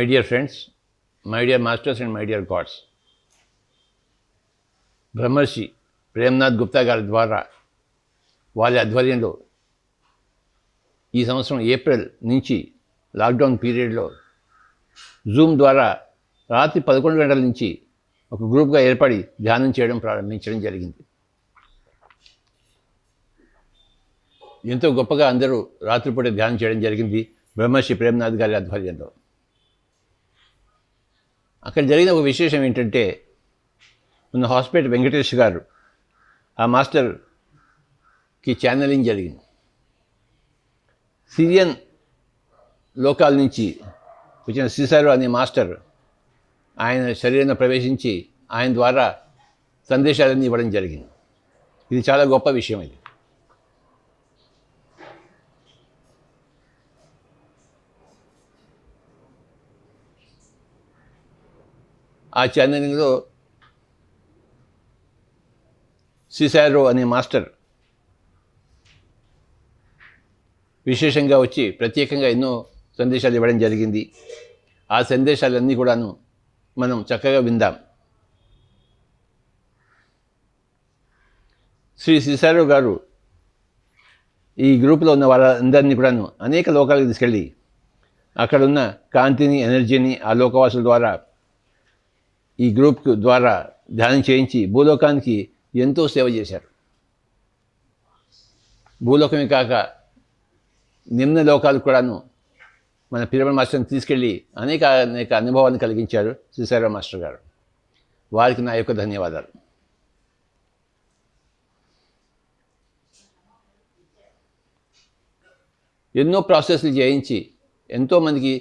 My dear friends, my dear masters and my dear gods, బ్రహ్మర్షి ప్రేమ్నాథ్ గుప్తా గారి ద్వారా వారి ఆధ్వర్యంలో ఈ సంవత్సరం ఏప్రిల్ నుంచి లాక్డౌన్ పీరియడ్లో జూమ్ ద్వారా రాత్రి 11 గంటల నుంచి ఒక గ్రూప్గా ఏర్పడి ధ్యానం చేయడం ప్రారంభించడం జరిగింది. ఎంతో గొప్పగా అందరూ రాత్రిపూట ధ్యానం చేయడం జరిగింది బ్రహ్మర్షి ప్రేమ్నాథ్ గారి ఆధ్వర్యంలో. అక్కడ జరిగిన ఒక విశేషం ఏంటంటే, మన హాస్పిటల్ వెంకటేష్ గారు ఆ మాస్టర్కి ఛానలింగ్ జరిగింది. సిరియన్ లోకాల నుంచి వచ్చిన సిసారో అనే మాస్టర్ ఆయన శరీరంలో ప్రవేశించి ఆయన ద్వారా సందేశాలన్నీ ఇవ్వడం జరిగింది. ఇది చాలా గొప్ప విషయం. ఇది ఆ ఛానలింగ్లో సిసారో అనే మాస్టర్ విశేషంగా వచ్చి ప్రత్యేకంగా ఎన్నో సందేశాలు ఇవ్వడం జరిగింది. ఆ సందేశాలన్నీ కూడాను మనం చక్కగా విందాం. శ్రీ సిసారో గారు ఈ గ్రూప్లో ఉన్న వాళ్ళందరినీ కూడాను అనేక లోకాలకు తీసుకెళ్ళి అక్కడున్న కాంతిని, ఎనర్జీని ఆ లోకవాసుల ద్వారా ఈ గ్రూప్ ద్వారా ధ్యానం చేయించి భూలోకానికి ఎంతో సేవ చేశారు. భూలోకమే కాక నిమ్న లోకాలు కూడాను మన పిరమిడ్ మాస్టర్ని తీసుకెళ్ళి అనేక అనుభవాన్ని కలిగించారు సిసారో మాస్టర్ గారు. వారికి నా యొక్క ధన్యవాదాలు. ఎన్నో ప్రాసెస్లు చేయించి ఎంతోమందికి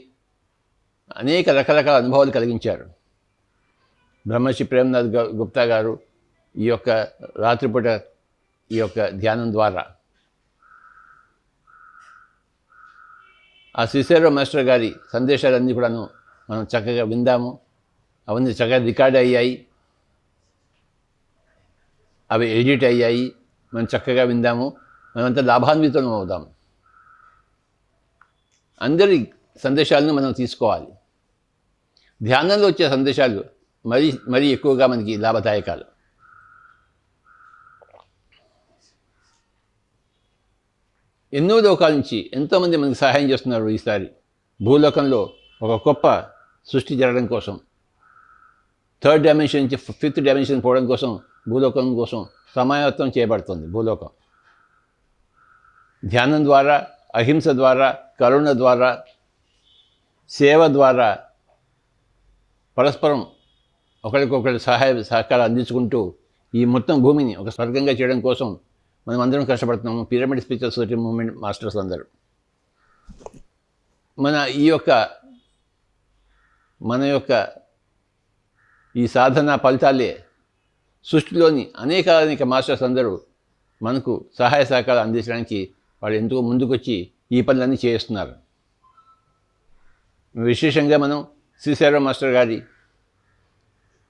అనేక రకరకాల అనుభవాలు కలిగించారు బ్రహ్మర్షి ప్రేమ్నాథ్ గుప్తా గారు. ఈ యొక్క రాత్రిపూట ఈ యొక్క ధ్యానం ద్వారా ఆ సిసారో మాస్టర్ గారి సందేశాలన్నీ కూడాను మనం చక్కగా విందాము. అవన్నీ చక్కగా రికార్డ్ అయ్యాయి, అవి ఎడిట్ అయ్యాయి. మనం చక్కగా విందాము, మనమంతా లాభాన్వితం అవుదాము. అందరి సందేశాలను మనం తీసుకోవాలి. ధ్యానంలో వచ్చే సందేశాలు మరీ ఎక్కువగా మనకి లాభదాయకాలు. ఎన్నో లోకాల నుంచి ఎంతోమంది మనకి సహాయం చేస్తున్నారు. ఈసారి భూలోకంలో ఒక గొప్ప సృష్టి జరగడం కోసం, 3rd డైమెన్షన్ నుంచి 5th డైమెన్షన్ పోవడం కోసం భూలోకం కోసం సమాయత్తం చేయబడుతుంది. భూలోకం ధ్యానం ద్వారా, అహింస ద్వారా, కరుణ ద్వారా, సేవ ద్వారా పరస్పరం ఒకరికొకరు సహకారం అందించుకుంటూ ఈ మొత్తం భూమిని ఒక స్వర్గంగా చేయడం కోసం మనం అందరం కష్టపడుతున్నాము. Pyramid spiritual society movement masters అందరూ మన యొక్క ఈ సాధన ఫలితాలే సృష్టిలోని అనేక మాస్టర్స్ అందరూ మనకు సహాయ సహకారాలు అందించడానికి వాళ్ళు ఎంతో ముందుకొచ్చి ఈ పనులన్నీ చేస్తున్నారు. విశేషంగా మనం సిసారో మాస్టర్ గారి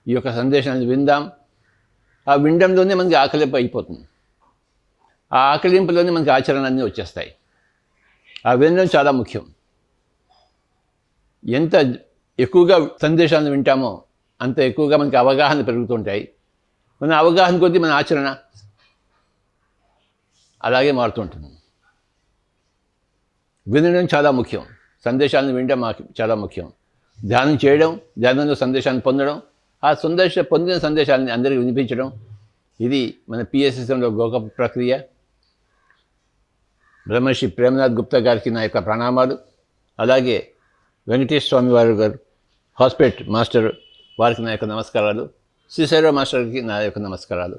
ఈ యొక్క సందేశాన్ని విందాం. ఆ వినడంలోనే మనకి ఆకలింపు అయిపోతుంది. ఆ ఆకలింపులోనే మనకి ఆచరణలన్నీ వచ్చేస్తాయి. ఆ వినడం చాలా ముఖ్యం. ఎంత ఎక్కువగా సందేశాలను వింటామో అంత ఎక్కువగా మనకి అవగాహన పెరుగుతుంటాయి. మన అవగాహన కొద్దీ మన ఆచరణ అలాగే మారుతుంటుంది. వినడం చాలా ముఖ్యం, సందేశాలను వినడం చాలా ముఖ్యం. ధ్యానం చేయడం, ధ్యానంలో సందేశాన్ని పొందడం, ఆ పొందిన సందేశాలని అందరికీ వినిపించడం, ఇది మన పిఎస్ఎస్ఎంలో గొప్ప ప్రక్రియ. బ్రహ్మర్షి ప్రేమ్నాథ్ గుప్తా గారికి నా యొక్క ప్రణామాలు. అలాగే వెంకటేష్ స్వామి వారు గారు హాస్పిటల్ మాస్టర్ వారికి నా యొక్క నమస్కారాలు. సిసారో మాస్టర్కి నా యొక్క నమస్కారాలు.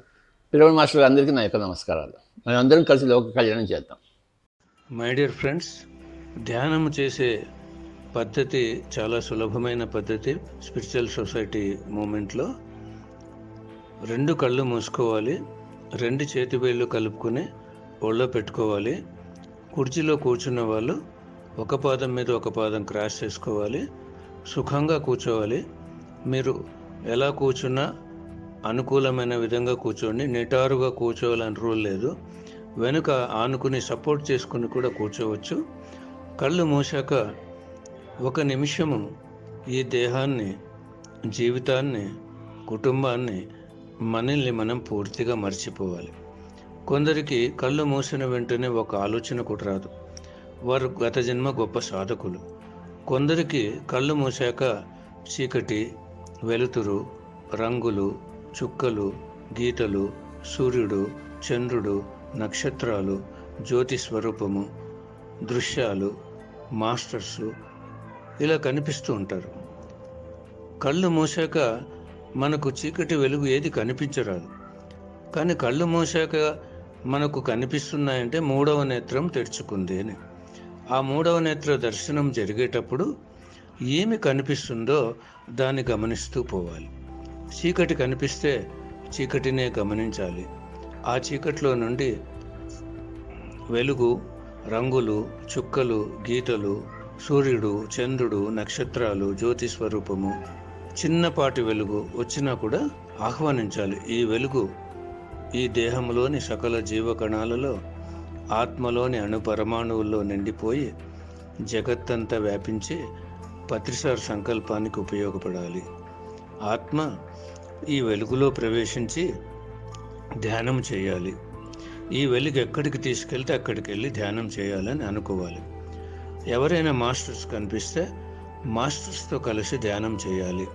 పిరమిడ్ మాస్టర్ అందరికీ నా యొక్క నమస్కారాలు. మనం అందరం కలిసి లోక కళ్యాణం చేద్దాం. మై డియర్ ఫ్రెండ్స్, ధ్యానం చేసే పద్ధతి చాలా సులభమైన పద్ధతి. స్పిరిచువల్ సొసైటీ మూమెంట్లో 2 కళ్ళు మూసుకోవాలి, 2 చేతి వేళ్ళు కలుపుకొని ఒళ్ళో పెట్టుకోవాలి. కుర్చీలో కూర్చున్న వాళ్ళు ఒక పాదం మీద ఒక పాదం క్రాస్ చేసుకోవాలి. సుఖంగా కూర్చోవాలి. మీరు ఎలా కూర్చున్నా అనుకూలమైన విధంగా కూర్చోండి. నిటారుగా కూర్చోవాలని రూల్ లేదు. వెనుక ఆనుకుని సపోర్ట్ చేసుకుని కూడా కూర్చోవచ్చు. కళ్ళు మూసాక 1 నిమిషము ఈ దేహాన్ని, జీవితాన్ని, కుటుంబాన్ని, మనల్ని మనం పూర్తిగా మర్చిపోవాలి. కొందరికి కళ్ళు మూసిన వెంటనే ఒక ఆలోచన కూడా రాదు. వారు గత జన్మ గొప్ప సాధకులు. కొందరికి కళ్ళు మూసాక చీకటి, వెలుతురు, రంగులు, చుక్కలు, గీతలు, సూర్యుడు, చంద్రుడు, నక్షత్రాలు, జ్యోతి స్వరూపము, దృశ్యాలు, మాస్టర్సు ఇలా కనిపిస్తూ ఉంటారు. కళ్ళు మూసాక మనకు చీకటి, వెలుగు ఏది కనిపించరాదు. కానీ కళ్ళు మూసాక మనకు కనిపిస్తున్నాయంటే మూడవ నేత్రం తెరుచుకుంది అని. ఆ మూడవ నేత్ర దర్శనం జరిగేటప్పుడు ఏమి కనిపిస్తుందో దాన్ని గమనిస్తూ పోవాలి. చీకటి కనిపిస్తే చీకటినే గమనించాలి. ఆ చీకటిలో నుండి వెలుగు, రంగులు, చుక్కలు, గీతలు, సూర్యుడు, చంద్రుడు, నక్షత్రాలు, జ్యోతి స్వరూపము, చిన్నపాటి వెలుగు వచ్చినా కూడా ఆహ్వానించాలి. ఈ వెలుగు ఈ దేహంలోని సకల జీవకణాలలో, ఆత్మలోని అణుపరమాణువుల్లో నిండిపోయి జగత్తంతా వ్యాపించి పత్రిసార్ సంకల్పానికి ఉపయోగపడాలి. ఆత్మ ఈ వెలుగులో ప్రవేశించి ధ్యానం చేయాలి. ఈ వెలుగు ఎక్కడికి తీసుకెళ్తే అక్కడికి వెళ్ళి ధ్యానం చేయాలని అనుకోవాలి. ఎవరైనా మాస్టర్స్ కనిపిస్తే మాస్టర్స్తో కలిసి ధ్యానం చేయాలి.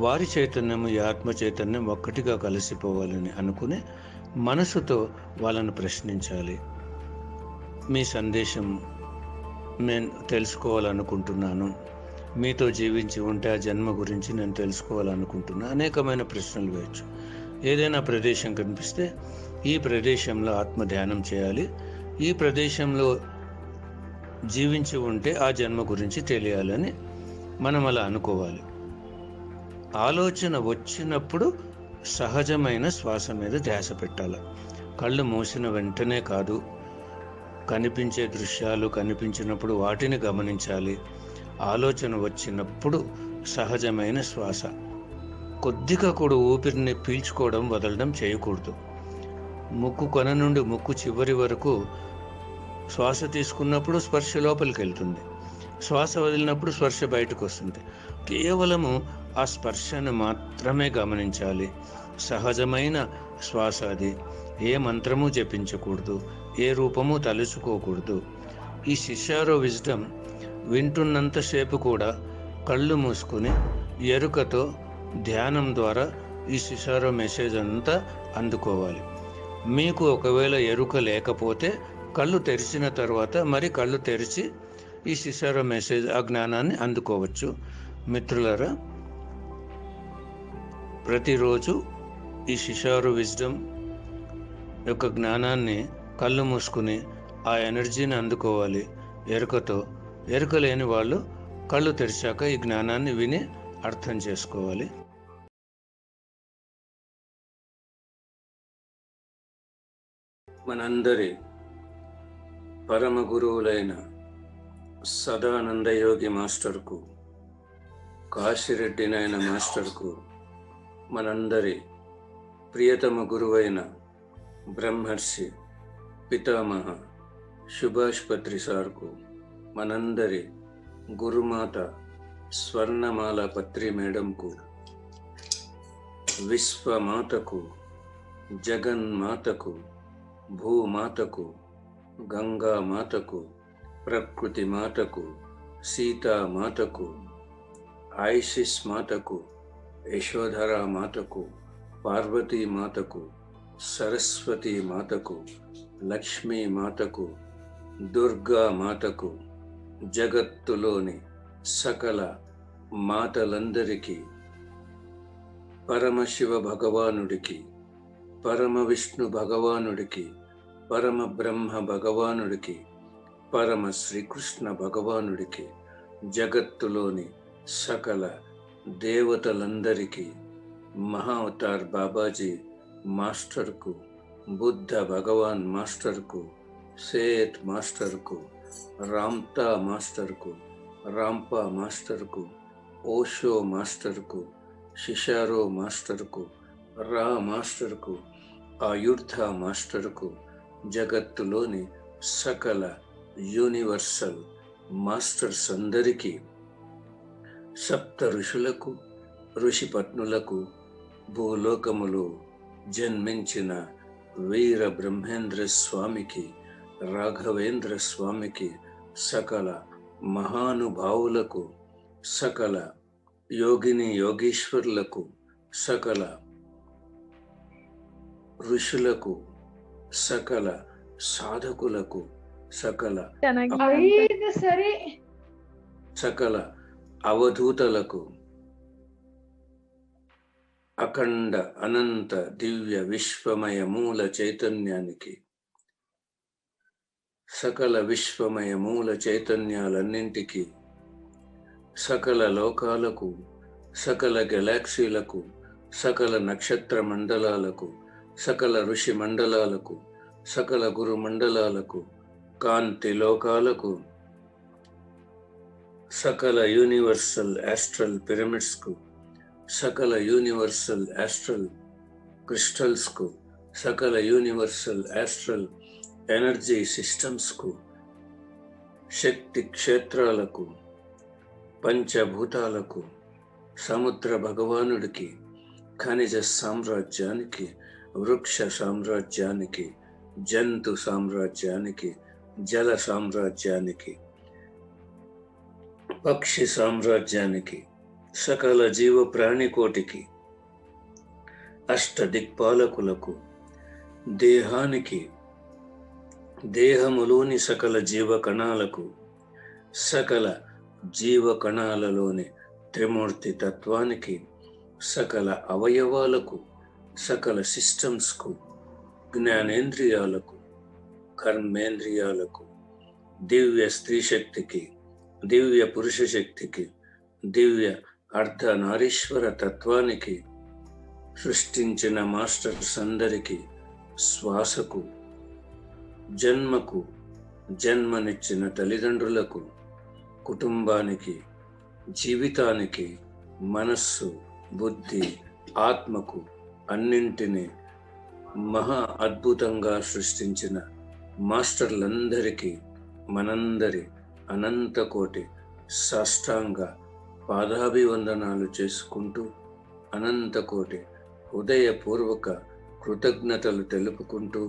వారి చైతన్యము, ఈ ఆత్మ చైతన్యం ఒక్కటిగా కలిసిపోవాలని అనుకుని మనసుతో వాళ్ళను ప్రశ్నించాలి. మీ సందేశం నేను తెలుసుకోవాలనుకుంటున్నాను, మీతో జీవించి ఉంటే ఆ జన్మ గురించి నేను తెలుసుకోవాలనుకుంటున్నా. అనేకమైన ప్రశ్నలు వేయచ్చు. ఏదైనా ప్రదేశం కనిపిస్తే ఈ ప్రదేశంలో ఆత్మ ధ్యానం చేయాలి, ఈ ప్రదేశంలో జీవించి ఉంటే ఆ జన్మ గురించి తెలియాలని మనం అలా అనుకోవాలి. ఆలోచన వచ్చినప్పుడు సహజమైన శ్వాస మీద ధ్యాస పెట్టాలి. కళ్ళు మూసిన వెంటనే కాదు, కనిపించే దృశ్యాలు కనిపించినప్పుడు వాటిని గమనించాలి. ఆలోచన వచ్చినప్పుడు సహజమైన శ్వాస, కొద్దిగా కూడా ఊపిరిని పీల్చుకోవడం వదలడం చేయకూడదు. ముక్కు కొన నుండి ముక్కు చివరి వరకు శ్వాస తీసుకున్నప్పుడు స్పర్శ లోపలికి వెళ్తుంది, శ్వాస వదిలినప్పుడు స్పర్శ బయటకు వస్తుంది. కేవలము ఆ స్పర్శను మాత్రమే గమనించాలి. సహజమైన శ్వాస అది. ఏ మంత్రము జపించకూడదు, ఏ రూపము తలుచుకోకూడదు. ఈ శిష్యారో విజ్డమ్ వింటున్నంతసేపు కూడా కళ్ళు మూసుకుని ఎరుకతో ధ్యానం ద్వారా ఈ శిష్యారో మెసేజ్ అంతా అందుకోవాలి. మీకు ఒకవేళ ఎరుక లేకపోతే కళ్ళు తెరిచిన తర్వాత మరి కళ్ళు తెరిచి ఈ శిష్యారో మెసేజ్, ఆ జ్ఞానాన్ని అందుకోవచ్చు. మిత్రులారా, ప్రతిరోజు ఈ శిష్యారో విజ్డమ్ యొక్క జ్ఞానాన్ని కళ్ళు మూసుకుని ఆ ఎనర్జీని అందుకోవాలి ఎరుకతో. ఎరుక లేని వాళ్ళు కళ్ళు తెరిచాక ఈ జ్ఞానాన్ని విని అర్థం చేసుకోవాలి. మనందరి పరమ గురువులైన సదానందయోగి మాస్టర్కు, కాశిరెడ్డి నాయన మాస్టర్కు, మనందరి ప్రియతమ గురువైన బ్రహ్మర్షి పితామహ సుభాష్ పత్రి సార్కు, మనందరి గురుమాత స్వర్ణమాల పత్రి మేడంకు, విశ్వమాతకు, జగన్మాతకు, భూమాతకు, గంగామాతకు, ప్రకృతి మాతకు, సీతామాతకు, ఐసిస్ మాతకు, యశోధరా మాతకు, పార్వతీ మాతకు, సరస్వతీ మాతకు, లక్ష్మీ మాతకు, దుర్గా మాతకు, జగత్తులోని సకల మాతలందరికీ, పరమశివ భగవానుడికి, పరమ విష్ణు భగవానుడికి, పరమ బ్రహ్మ భగవానుడికి, పరమ శ్రీకృష్ణ భగవానుడికి, జగత్తులోని సకల దేవతలందరికీ, మహావతార్ బాబాజీ మాస్టర్కు, బుద్ధ భగవాన్ మాస్టర్కు, సేత్ మాస్టర్కు, రామ్తా మాస్టర్కు, రాంపా మాస్టర్కు, ఓషో మాస్టర్కు, శిషారో మాస్టర్కు, రా మాస్టర్కు, ఆయుర్ధ మాస్టర్కు, జగత్తులోని సకల యూనివర్సల్ మాస్టర్స్ అందరికీ సప్త ఋషులకు ఋషిపత్నులకు భూలోకములో జన్మించిన వీర బ్రహ్మేంద్ర స్వామికి, రాఘవేంద్ర స్వామికి, సకల మహానుభావులకు, సకల యోగిని యోగీశ్వరులకు, సకల ఋషులకు, సకల సాధకులకు, సకల అవధూతలకు, అఖండ అనంత దివ్య విశ్వమయ మూల చైతన్యానికి, సకల విశ్వమయ మూల చైతన్యాలన్నింటికి, సకల లోకాలకు, సకల గెలాక్సీలకు, సకల నక్షత్ర మండలాలకు, సకల ఋషి మండలాలకు, సకల గురు మండలాలకు, కాంతి లోకాలకు, సకల యూనివర్సల్ ఆస్ట్రల్ పిరమిడ్స్కు, సకల యూనివర్సల్ ఆస్ట్రల్ క్రిస్టల్స్కు, సకల యూనివర్సల్ ఆస్ట్రల్ ఎనర్జీ సిస్టమ్స్కు, శక్తి క్షేత్రాలకు, పంచభూతాలకు, సముద్ర భగవానుడికి, ఖనిజ సామ్రాజ్యానికి, వృక్ష సామ్రాజ్యానికి, జంతు సామ్రాజ్యానికి, జల సామ్రాజ్యానికి, పక్షి సామ్రాజ్యానికి, సకల జీవ ప్రాణికోటికి, అష్ట దిక్పాలకులకు, దేహానికి, దేహములోని సకల జీవ కణాలకు, సకల జీవ కణాలలోని త్రిమూర్తి తత్వానికి, సకల అవయవాలకు, సకల సిస్టమ్స్కు, జ్ఞానేంద్రియాలకు, కర్మేంద్రియాలకు, దివ్య స్త్రీ శక్తికి, దివ్య పురుష శక్తికి, దివ్య అర్ధనారీశ్వర తత్వానికి, సృష్టించిన మాస్టర్స్ అందరికీ, శ్వాసకు, జన్మకు, జన్మనిచ్చిన తల్లిదండ్రులకు, కుటుంబానికి, జీవితానికి, మనస్సు, బుద్ధి, ఆత్మకు, అన్నింటినీ మహా అద్భుతంగా సృష్టించిన మాస్టర్లందరికీ మనందరి అనంత కోటి సాష్టాంగ పాదాభివందనాలు చేసుకుంటూ, అనంత కోటి హృదయపూర్వక కృతజ్ఞతలు తెలుపుకుంటూ,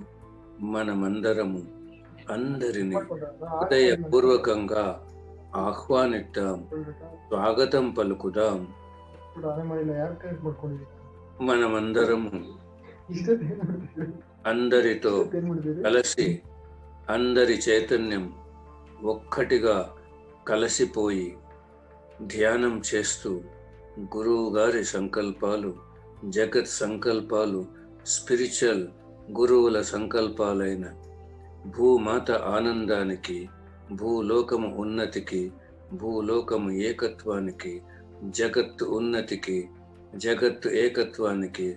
మనమందరము అందరినీ హృదయపూర్వకంగా ఆహ్వానిద్దాం, స్వాగతం పలుకుదాం. మనమందరము అందరితో కలిసి, అందరి చైతన్యం ఒక్కటిగా కలిసిపోయి ధ్యానం చేస్తూ, గురువు గారి సంకల్పాలు, జగత్ సంకల్పాలు, స్పిరిచువల్ గురువుల సంకల్పాలైన భూమాత ఆనందానికి, భూలోకము ఉన్నతికి, భూలోకము ఏకత్వానికి, జగత్తు ఉన్నతికి, జగత్తు ఏకత్వానికి,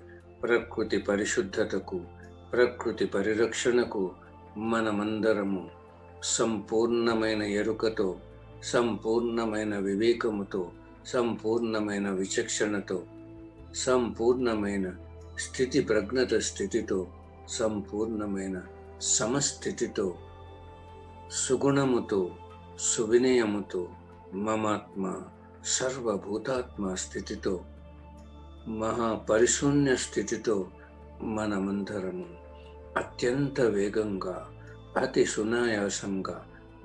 ప్రకృతి పరిశుద్ధతకు, ప్రకృతి పరిరక్షణకు మనమందరము సంపూర్ణమైన ఎరుకతో, సంపూర్ణమైన వివేకముతో, సంపూర్ణమైన విచక్షణతో, సంపూర్ణమైన స్థితి ప్రజ్ఞత స్థితితో, సంపూర్ణమైన సమస్థితితో, సుగుణముతో, సువినయముతో, మమాత్మ సర్వభూతాత్మ స్థితితో, మహాపరిశూన్య స్థితితో మనమందరము అత్యంత వేగంగా, అతి సునాయాసంగా,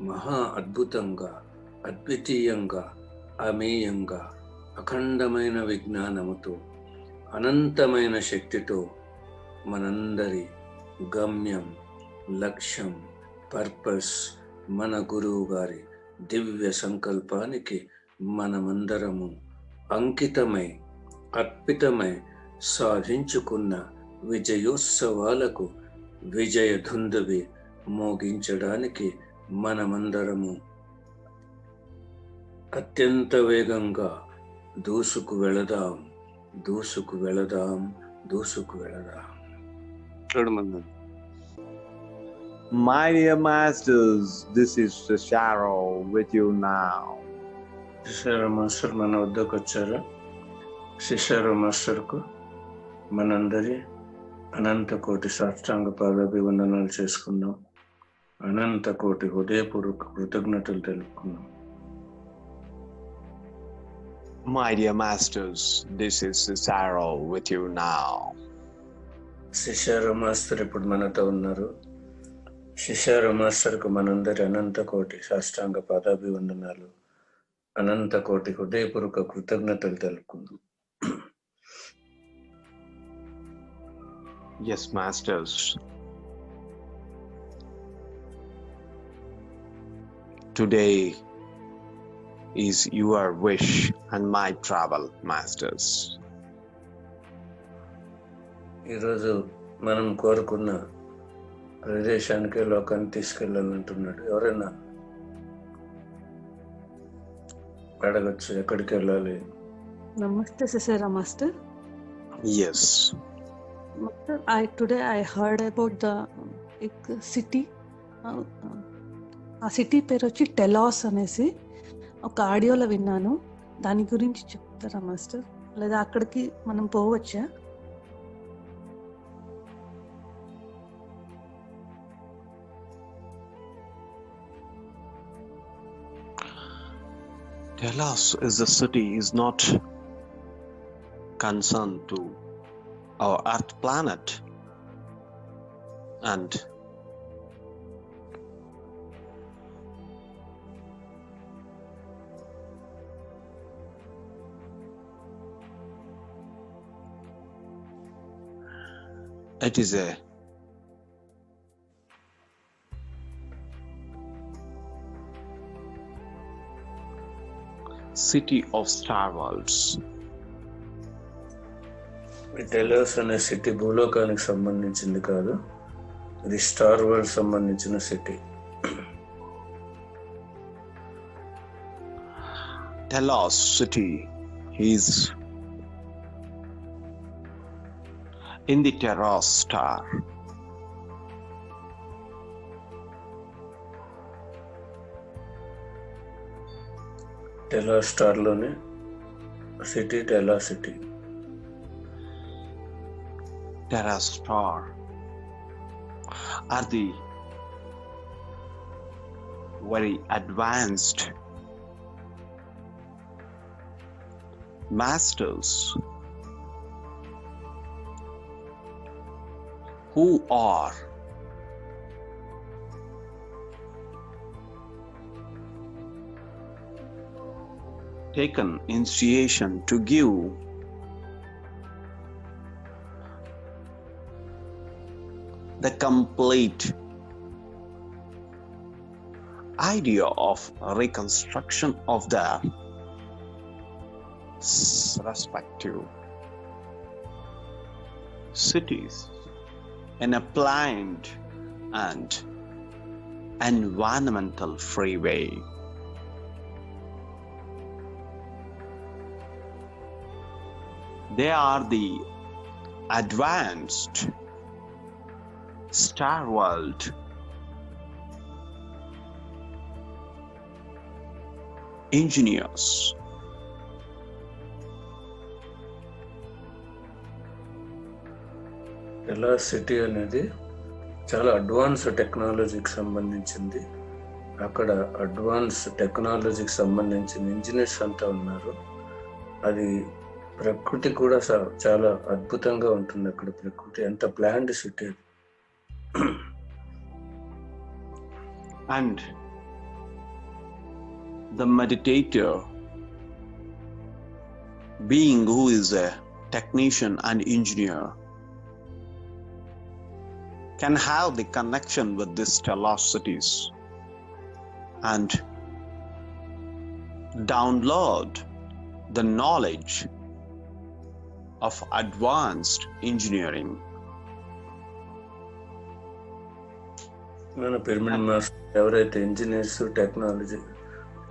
మహా అద్భుతంగా, అద్వితీయంగా, అమేయంగా, అఖండమైన విజ్ఞానముతో, అనంతమైన శక్తితో మనందరి గమ్యం, లక్ష్యం, పర్పస్, మన గురువు గారి దివ్య సంకల్పానికి మనమందరము అంకితమై, అర్పితమై సాధించుకున్న విజయోత్సవాలకు విజయ ధుందువి మోగించడానికి మనమందరము అత్యంత వేగంగా దూసుకు వెళదాం, దూసుకు వెళదాం, దూసుకు వెళదాం. చూడమన్నాను. My dear masters, this is Shisharo with you now. Cicero master మన వద్దకు వచ్చారు. శిషారో మాస్టర్కు మనందరి అనంత కోటి సాష్టాంగ పాదాభివందనాలు చేసుకుందాం. అనంత కోటి హృదయపూర్వక కృతజ్ఞతలు తెలుపుకుందాం. My dear masters, this is Cicero with you now. Cicero master ఇప్పుడు మనతో ఉన్నారు. శిశారో మాస్టర్కు మనందరి అనంత కోటి సాష్టాంగ పాదాభివందనాలు, అనంత కోటి హృదయపూర్వక కృతజ్ఞతలు తెలుపుకుందాం. Yes, masters. Today is your wish and my travel, masters. ఈరోజు మనం కోరుకున్న ప్రదేశానికి లోకాన్ని తీసుకెళ్ళాలంటున్నాడు. ఎవరైనా అడగచ్చు, ఎక్కడికి వెళ్ళాలి? Namaste, Cicero Master. Yes. Master, today I heard about the city. ఆ సిటీ పేరు వచ్చి టెలాస్ అనేసి ఒక ఆడియోలో విన్నాను. దాని గురించి చెప్తారా మాస్టర్? లేదా అక్కడికి మనం పోవచ్చా? Telos is the city is not concerned to our Earth planet, and it is a city of star worlds. ఈ టెలోస్ అనే సిటీ భూలోకానికి సంబంధించింది కాదు, ఇది స్టార్ వరల్డ్ సంబంధించిన city. Telos city is in the Teros star. Telos స్టార్లోనే city Telos city. Terra star are the very advanced masters who are taken initiation to give the complete idea of reconstruction of their respective cities in a planned and environmental free way. They are the advanced Star World engineers. Telos city అనేది చాలా advance టెక్నాలజీకి సంబంధించింది. అక్కడ advance టెక్నాలజీకి సంబంధించిన engineers అంతా ఉన్నారు. అది ప్రకృతి కూడా చాలా అద్భుతంగా ఉంటుంది. అక్కడ ప్రకృతి ఎంత planned city. And the meditator, being who is a technician and engineer, can have the connection with these velocities and download the knowledge of advanced engineering. మన పిరమిడ్ మాస్టర్ ఎవరైతే ఇంజనీర్స్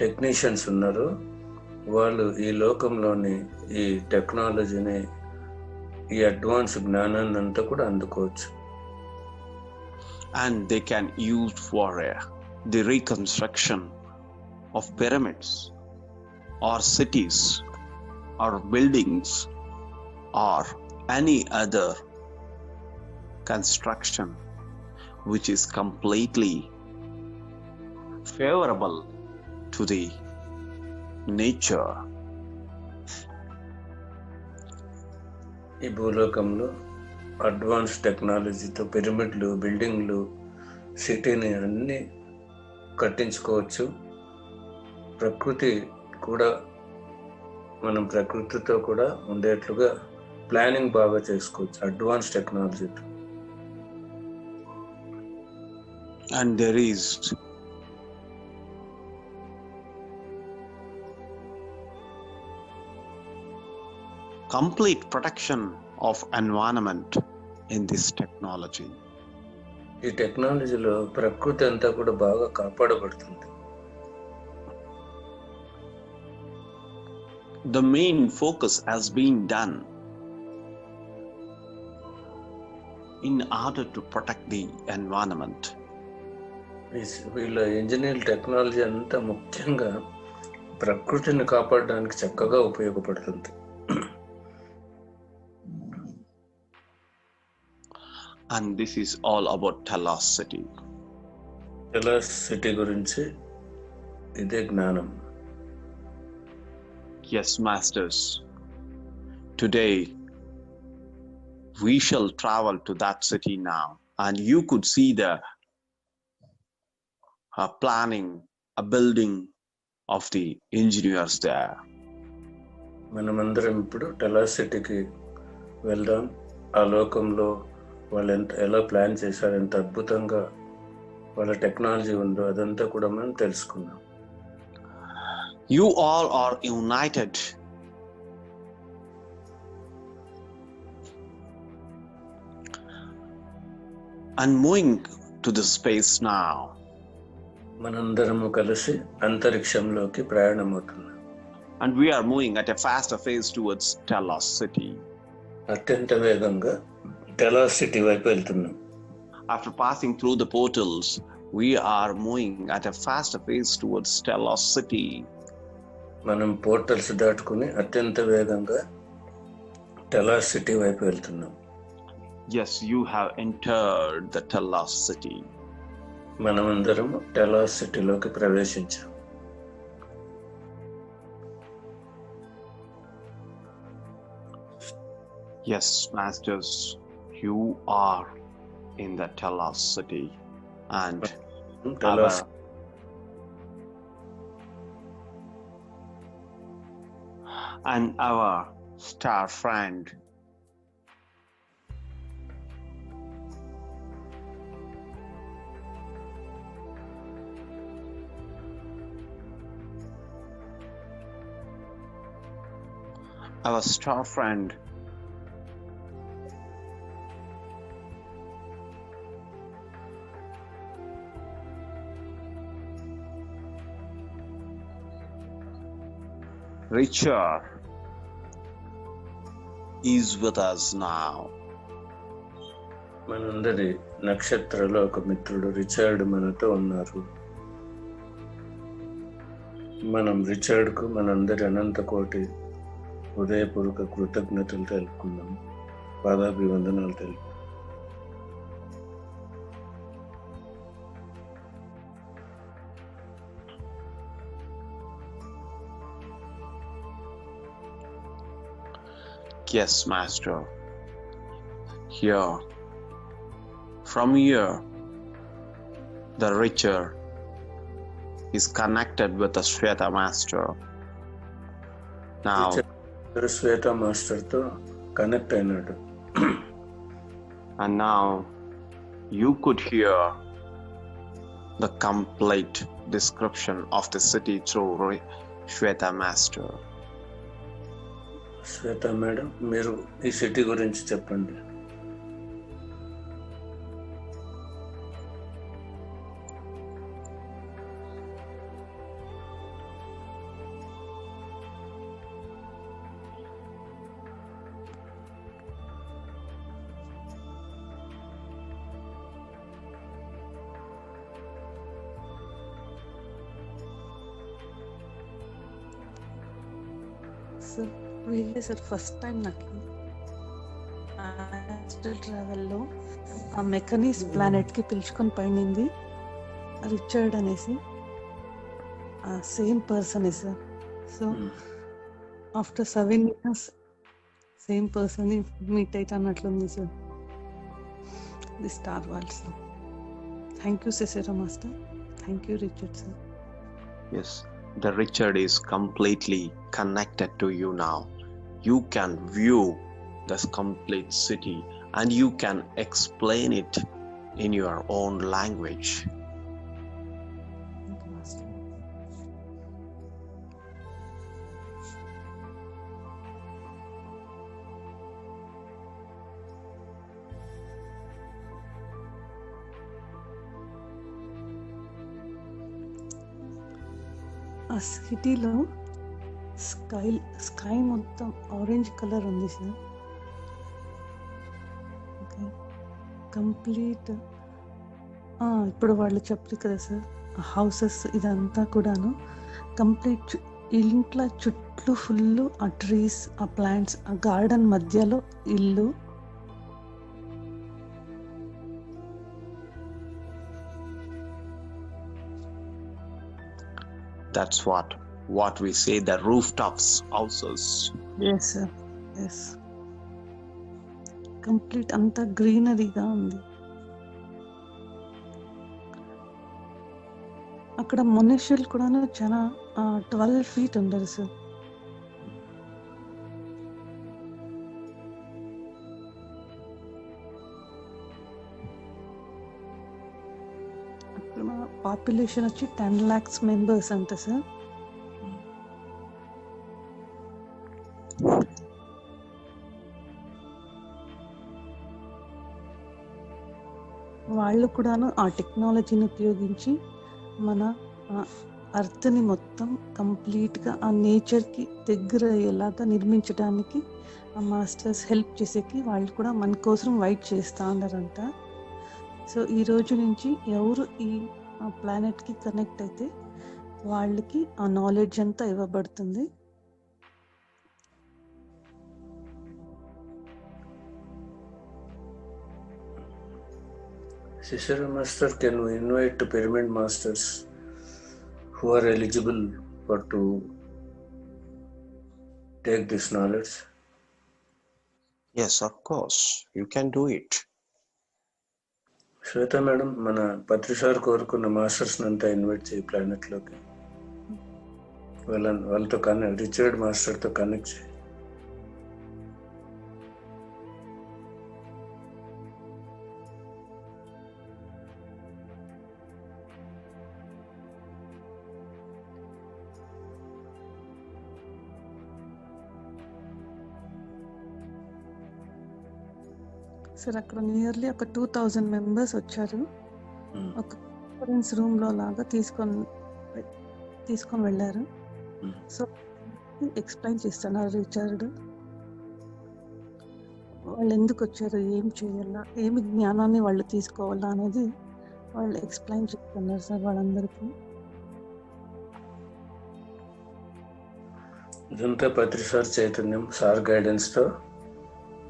టెక్నీషియన్స్ ఉన్నారో వాళ్ళు ఈ లోకంలోని ఈ టెక్నాలజీని, ఈ అడ్వాన్స్ జ్ఞానాన్ని అంతా కూడా అందుకోవచ్చు. And they can use for the reconstruction of pyramids or cities or buildings or any other construction which is completely favorable to the nature, ఈ భూలోకంలో అడ్వాన్స్ టెక్నాలజీతో పిరమిడ్లు, బిల్డింగ్లు, సిటీని అన్నీ కట్టించుకోవచ్చు. ప్రకృతి కూడా మనం ప్రకృతితో కూడా ఉండేట్లుగా ప్లానింగ్ బాగా చేసుకోవచ్చు అడ్వాన్స్ టెక్నాలజీతో. And there is complete protection of environment in this technology. ఈ టెక్నాలజీలో ప్రకృతి అంతా కూడా బాగా కాపాడబడుతుంది. The main focus has been done in order to protect the environment. వీళ్ళ ఇంజనీర్ టెక్నాలజీ అంతా ముఖ్యంగా ప్రకృతిని కాపాడడానికి చక్కగా ఉపయోగపడుతుంది. And this is all about Telos City. Telos city గురించి ఇదే జ్ఞానం. Yes, masters. Today we shall travel to that city now, and you could see the planning, a building of the engineers there. మనమందరం ఇప్పుడు టెలాస్ సిటీకి వెళ్దాం. ఆ లోకంలో వాళ్ళు ఎలా ప్లాన్ చేశారు, ఎంత అద్భుతంగా వాళ్ళ టెక్నాలజీ ఉందో అదంతా కూడా మనం తెలుసుకుందాం. You all are united and moving to the space now. మనందరము కలిసి అంతరిక్షంలోకి ప్రయాణమవుతున్నాం. And we are moving at a faster pace towards Telos City. అత్యంత వేగంగా టెలాస్ సిటీ వైపు వెళ్తున్నాం. After passing through the portals, we are moving at a faster pace towards Telos City. మనం portals దాటుకుని అత్యంత వేగంగా టెలాస్ సిటీ వైపు వెళ్తున్నాం. Yes, you have entered the Telos City. మనమందరం టెలాస్ సిటీలోకి ప్రవేశించాం. Yes, masters, you are in the Telos City, and టెలాస్ our star friend Richard is with us now. మనందరి నక్షత్రలో ఒక మిత్రుడు రిచర్డ్ మనతో ఉన్నారు. మనం రిచర్డ్కు మనందరి అనంత కోటి హృదయపూర్వక కృతజ్ఞతలు తెలుపుకుందాం, పాదాభివందనాలు తెలుపు. Yes, master. Here, from here, the Richard is connected with the Shweta master. Now, Shweta మాస్టర్తో కనెక్ట్ అయినాడు. and now you could hear the complete description of the city through Shweta master. Shweta madam, మీరు ఈ సిటీ గురించి చెప్పండి. Sir వీళ్ళే sir first time నాకు astral ట్రావెల్లో ఆ మెకనీస్ ప్లానెట్కి పిలుచుకొని పడింది రిచర్డ్ అనేసి, ఆ సేమ్ పర్సనే sir. So after 7 years same person meet అయితే అన్నట్లుంది sir. The star world sir. Thank you Cicero master. Thank you Richard sir. Yes, the Richard is completely connected to you now. You can view this complete city and you can explain it in your own language. Thank you master. ఆ సిటీలో sky మొత్తం orange colour ఉంది sir. Okay, complete ఇప్పుడు వాళ్ళు చెప్పారు కదా sir, houses ఇదంతా కూడాను కంప్లీట్ ఇంట్లో చుట్టూ ఫుల్ ఆ ట్రీస్, ఆ ప్లాంట్స్, ఆ గార్డెన్ మధ్యలో ఇల్లు. That's what we say, the rooftops houses. Yes sir, yes. Complete అంతా గ్రీనరీగా ఉంది. అక్కడ మనుషులు కూడా చాలా 12 feet ఉండరు సార్. అక్కడ పాపులేషన్ వచ్చి 10 lakhs members అంట సార్. వాళ్ళు కూడాను ఆ టెక్నాలజీని ఉపయోగించి మన అర్త్ని మొత్తం కంప్లీట్గా ఆ నేచర్కి దగ్గర అయ్యేలాగా నిర్మించడానికి ఆ మాస్టర్స్ హెల్ప్ చేసేకి వాళ్ళు కూడా మన కోసం వెయిట్ చేస్తూ ఉన్నారంట. సో ఈ రోజు నుంచి ఎవరు ఈ ప్లానెట్కి కనెక్ట్ అయితే వాళ్ళకి ఆ నాలెడ్జ్ అంతా ఇవ్వబడుతుంది. Cicero Master, can we invite the Pyramid Masters who are eligible for to take this knowledge? Yes, of course, you can do it. Shweta madam, మన పత్రిసార్ కోరుకున్న మాస్టర్స్ అంతా ఇన్వైట్ చేయి ప్లానెట్లోకి. వాళ్ళతో కనెక్ట్, రిచర్డ్ మాస్టర్తో కనెక్ట్ చేయి. Sir అక్కడ nearly ఒక 2000 members వచ్చారు. ఒక కాన్ఫరెన్స్ రూమ్లో లాగా తీసుకొని వెళ్ళారు. సో ఎక్స్ప్లెయిన్ చేస్తున్నారు రిచర్డ్. వాళ్ళు ఎందుకు వచ్చారు, ఏం చేయాలా, ఏమి జ్ఞానాన్ని వాళ్ళు తీసుకోవాలా అనేది వాళ్ళు ఎక్స్ప్లెయిన్ చేస్తున్నారు సార్ వాళ్ళందరికీ. ఇదంతా పత్రిసార్ చైతన్యం, సార్ గైడెన్స్తో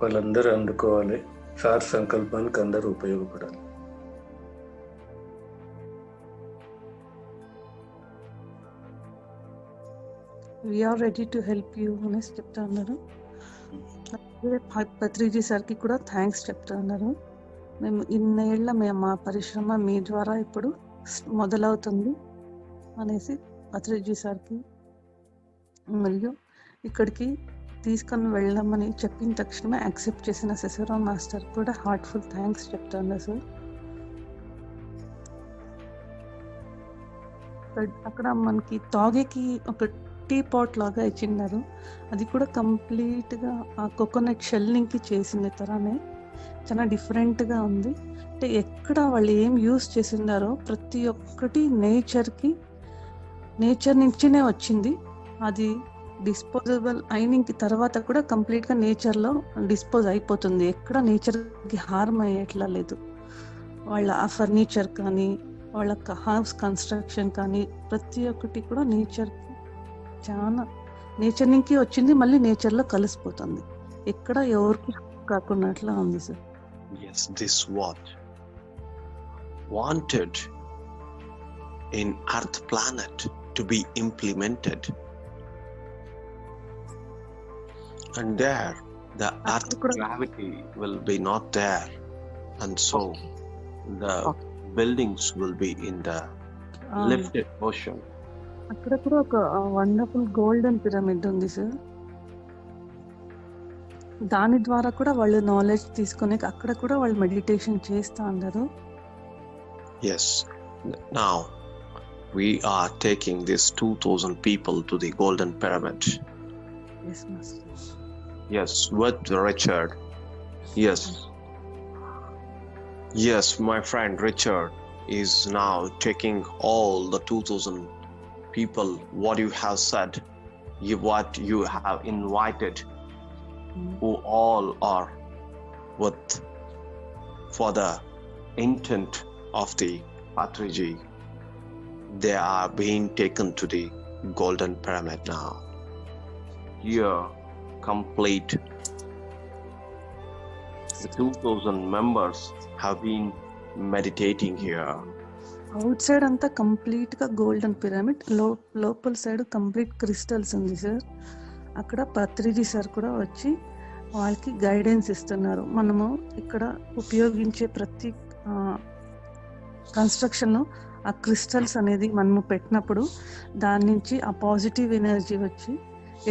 వాళ్ళందరూ అందుకోవాలి. సార్ సంకల్పానికి అందరూ ఉపయోగపడాలి. We are ready to help you అనేసి చెప్తా ఉన్నారు. పత్రిజీ సార్కి కూడా థ్యాంక్స్ చెప్తా ఉన్నారు. మేము ఇన్నేళ్ల మా పరిశ్రమ మీ ద్వారా ఇప్పుడు మొదలవుతుంది అనేసి పత్రిజీ సార్కి మరియు ఇక్కడికి తీసుకొని వెళ్ళామని చెప్పిన తక్షణమే యాక్సెప్ట్ చేసిన సిసిరో మాస్టర్ కూడా హార్ట్ఫుల్ థ్యాంక్స్ చెప్తాను సార్. అక్కడ మనకి తాగేకి ఒక టీ పాట్ లాగా ఇచ్చిన్నారు. అది కూడా కంప్లీట్గా ఆ కోకోనట్ షెల్లింగ్కి చేసిన తరానే చాలా డిఫరెంట్గా ఉంది. అంటే ఎక్కడ వాళ్ళు ఏం యూస్ చేసినారో ప్రతి ఒక్కటి నేచర్ నుంచినే వచ్చింది. అది డిస్పోజబుల్ అయిన తర్వాత కూడా కంప్లీట్గా నేచర్లో డిస్పోజ్ అయిపోతుంది. ఎక్కడ నేచర్కి హార్మ్ అయ్యేట్లా లేదు. వాళ్ళ ఆ ఫర్నిచర్ కానీ వాళ్ళ హౌస్ కన్స్ట్రక్షన్ కానీ ప్రతి ఒక్కటి కూడా చాలా నేచర్ నుంచి వచ్చింది, మళ్ళీ నేచర్లో కలిసిపోతుంది. ఎక్కడ ఎవరికి కాకున్నట్లా ఉంది sir. Yes, this what wanted in Earth planet to be implemented. And there the earth అక్కడ కూడా gravity will be not there, and so the buildings will be in the lifted ocean. అక్కడ కూడా ఒక వండర్ఫుల్ గోల్డెన్ పిరమిడ్ ఉంది sir. దాని ద్వారా కూడా వాళ్ళు నాలెడ్జ్ తీసుకొని అక్కడ కూడా వాళ్ళు మెడిటేషన్ చేస్తా ఉన్నారు. Yes, now we are taking these 2000 people to the golden pyramid. Yes, master. Yes, with Richard. Yes. Yes, my friend Richard is now taking all the 2000 people, what you have said, what you have invited, who all are with for the intent of the Patriji. They are being taken to the golden pyramid now. Here, complete. The 2000 members have been meditating here. Out side అంతా complete గా golden pyramid, లోపల side complete crystals ఉంది sir. అక్కడ Patriji sir కూడా వచ్చి వాళ్ళకి guidance ఇస్తున్నారు. మనము ఇక్కడ ఉపయోగించే ప్రతి కన్స్ట్రక్షన్ ఆ క్రిస్టల్స్ అనేది మనము పెట్టినప్పుడు దాని నుంచి ఆ పాజిటివ్ ఎనర్జీ వచ్చి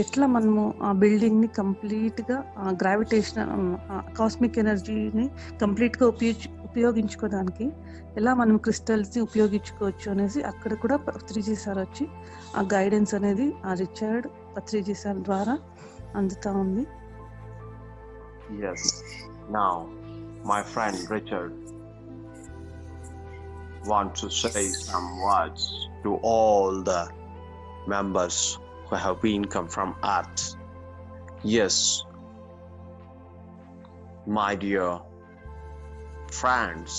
ఎట్లా మనము ఆ బిల్డింగ్ని కంప్లీట్గా గ్రావిటేషన్ కాస్మిక్ ఎనర్జీని కంప్లీట్గా ఉపయోగించుకోవడానికి ఎలా మనం క్రిస్టల్స్ని ఉపయోగించుకోవచ్చు అనేసి అక్కడ కూడా పత్రిజీ సార్ వచ్చి ఆ గైడెన్స్ అనేది ఆ రిచర్డ్ పత్రిజీ సార్ ద్వారా అందుతా ఉంది. Yes. Now, my friend Richard wants to say some words to all the members who have been come from Earth. Yes, my dear friends,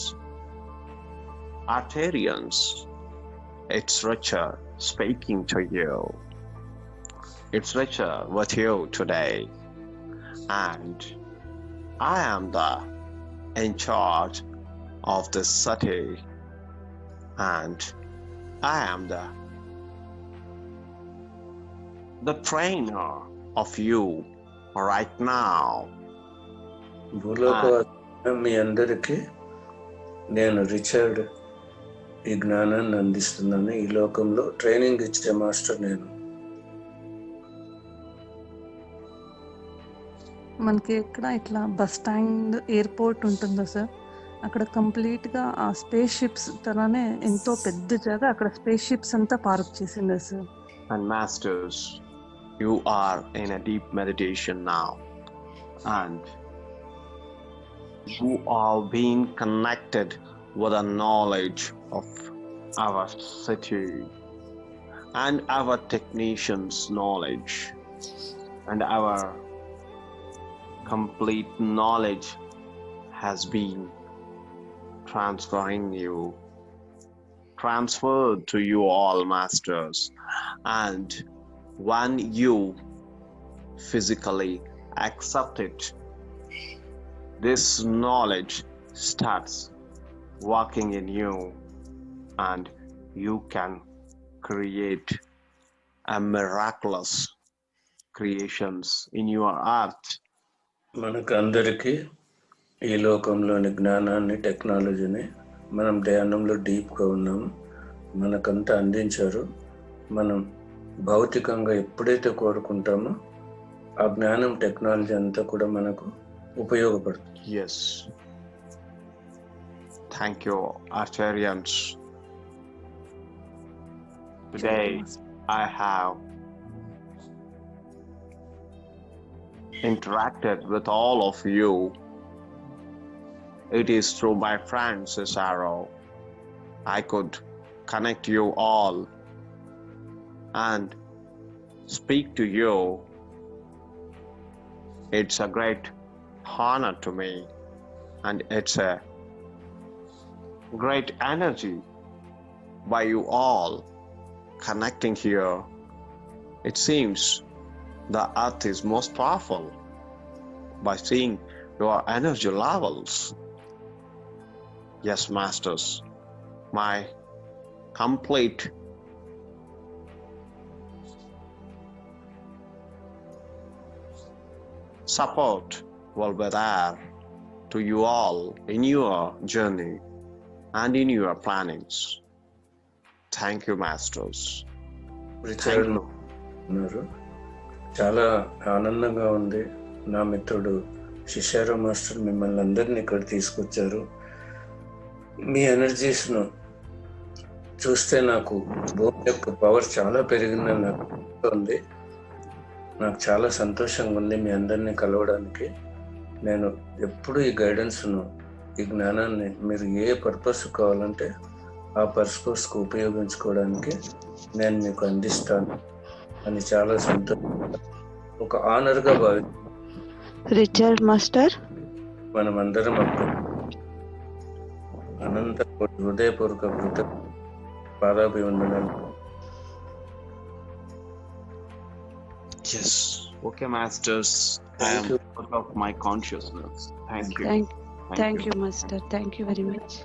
Artarians, it's Richard speaking to you. It's Richard with you today, and I am the in charge of this city, and I am the trainer of you right now. భూలోక మీ అందరికీ నేను Richard ఈ జ్ఞానాన్ని అందిస్తున్నాను. ఈ లోకంలో training ఇచ్చే master నేను. మనకి ఎక్కడ ఇట్లా బస్ స్టాండ్ ఎయిర్పోర్ట్ ఉంటుందో సార్, అక్కడ కంప్లీట్గా ఆ స్పేస్ షిప్స్ తననే ఎంతో పెద్ద జాగా అక్కడ స్పేస్ షిప్స్ అంతా పార్క్ చేసిండే sir. And masters, you are in a deep meditation now, and you are being connected with the knowledge of our city and our technicians' knowledge and our complete knowledge has been transferred to you all, masters. And when you physically accept it, this knowledge starts working in you, and you can create a miraculous creations in your art. మనకు అందరికీ ఈ లోకంలోని జ్ఞానాన్ని, టెక్నాలజీని మనం ధ్యానంలో డీప్గా ఉన్నాము, మనకంతా అందించారు. మనం భౌతికంగా ఎప్పుడైతే కోరుకుంటామో ఆ జ్ఞానం, టెక్నాలజీ అంతా కూడా మనకు ఉపయోగపడుతుంది. Yes. Thank you, Archarians. Today I have interacted with all of you. It is through my friend Cesaro I could connect you all and speak to you. It's a great honor to me, and it's a great energy by you all connecting here. It seems the earth is most powerful by seeing your energy levels. Yes, masters, my complete support will be there to you all in your journey and in your plannings. Thank you, masters. Richard Thank you. ఉన్నారు. చాలా ఆనందంగా ఉంది. నా మిత్రుడు శిశారా master మిమ్మల్ని అందరినీ ఇక్కడ తీసుకొచ్చారు. మీ ఎనర్జీస్ను చూస్తే నాకు భూమి యొక్క పవర్ చాలా పెరిగిందని నాకు ఉంది. నాకు చాలా సంతోషంగా ఉంది మీ అందరినీ కలవడానికి. నేను ఎప్పుడు ఈ గైడెన్స్ను, ఈ జ్ఞానాన్ని మీరు ఏ పర్పస్ కావాలంటే ఆ పర్పస్కు ఉపయోగించుకోవడానికి నేను మీకు అందిస్తాను అని చాలా సంతోషంగా, ఒక ఆనర్గా భావి రిచర్డ్ మాస్టర్, మనమందరం అప్పుడు అనంత హృదయపూర్వక పాదాభివందనాలు. Yes. Okay, masters. I Thank am you. out of my consciousness. Thank you. Thank you master, thank you very much.